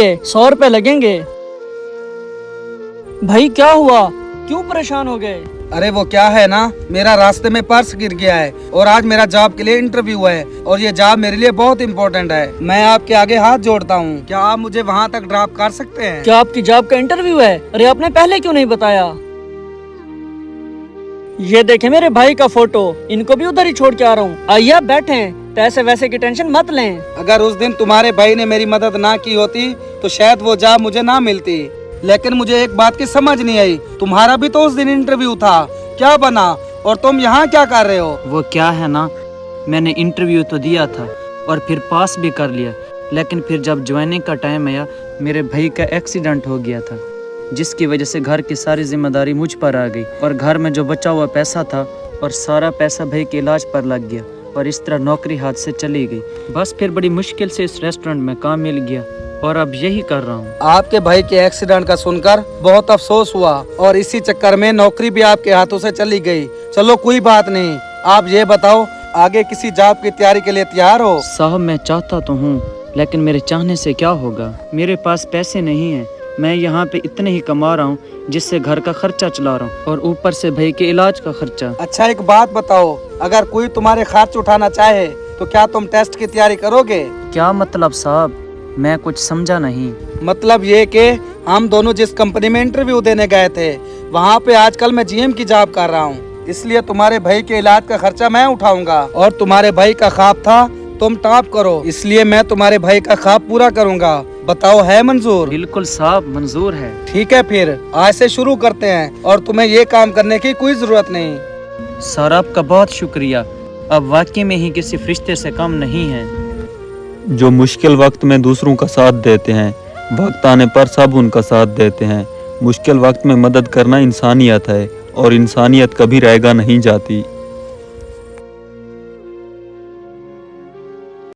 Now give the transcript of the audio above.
100 रुपए लगेंगे। भाई क्या हुआ, क्यों परेशान हो गए? अरे वो क्या है ना, मेरा रास्ते में पर्स गिर गया है और आज मेरा जॉब के लिए इंटरव्यू है और ये जॉब मेरे लिए बहुत इम्पोर्टेंट है। मैं आपके आगे हाथ जोड़ता हूँ, क्या आप मुझे वहाँ तक ड्रॉप कर सकते हैं? क्या आपकी जॉब का इंटरव्यू है? अरे आपने पहले क्यों नहीं बताया? ये देखे मेरे भाई का फोटो, इनको भी उधर ही छोड़ के आ रहा हूँ। आइए आप बैठे, पैसे वैसे की टेंशन मत लें। अगर उस दिन तुम्हारे भाई ने मेरी मदद ना की होती तो शायद वो जॉब मुझे ना मिलती। लेकिन मुझे एक बात की समझ नहीं आई, तुम्हारा भी तो उस दिन इंटरव्यू था, क्या बना और तुम यहाँ क्या कर रहे हो? वो क्या है ना, मैंने इंटरव्यू तो दिया था और फिर पास भी कर लिया, लेकिन फिर जब ज्वाइनिंग का टाइम आया मेरे भाई का एक्सीडेंट हो गया था, जिसकी वजह से घर की सारी जिम्मेदारी मुझ पर आ गई और घर में जो बचा हुआ पैसा था और सारा पैसा भाई के इलाज पर लग गया और इस तरह नौकरी हाथ से चली गई। बस फिर बड़ी मुश्किल से इस रेस्टोरेंट में काम मिल गया और अब यही कर रहा हूँ। आपके भाई के एक्सीडेंट का सुनकर बहुत अफसोस हुआ और इसी चक्कर में नौकरी भी आपके हाथों से चली गई। चलो कोई बात नहीं, आप ये बताओ आगे किसी जॉब की तैयारी के लिए तैयार हो? साहब मैं चाहता तो हूँ, लेकिन मेरे चाहने से क्या होगा, मेरे पास पैसे नहीं है। मैं यहाँ पे इतने ही कमा रहा हूँ जिससे घर का खर्चा चला रहा हूँ और ऊपर से भाई के इलाज का खर्चा। अच्छा एक बात बताओ, अगर कोई तुम्हारे खर्च उठाना चाहे तो क्या तुम टेस्ट की तैयारी करोगे? क्या मतलब साहब, मैं कुछ समझा नहीं। मतलब ये कि हम दोनों जिस कंपनी में इंटरव्यू देने गए थे वहाँ पे आजकल मैं जीएम की जॉब कर रहा हूँ, इसलिए तुम्हारे भाई के इलाज का खर्चा मैं उठाऊंगा और तुम्हारे भाई का ख्वाब था तुम टॉप करो, इसलिए मैं तुम्हारे भाई का ख्वाब पूरा करूंगा। बताओ है मंजूर? बिल्कुल साहब मंजूर है। ठीक है फिर आज से शुरू करते हैं और तुम्हें ये काम करने की कोई जरूरत नहीं। सर आपका बहुत शुक्रिया, अब वाकई में ही किसी फरिश्ते से कम नहीं है। जो मुश्किल वक्त में दूसरों का साथ देते हैं, वक्त आने पर सब उनका साथ देते हैं। मुश्किल वक्त में मदद करना इंसानियत है और इंसानियत कभी रहेगा नहीं जाती।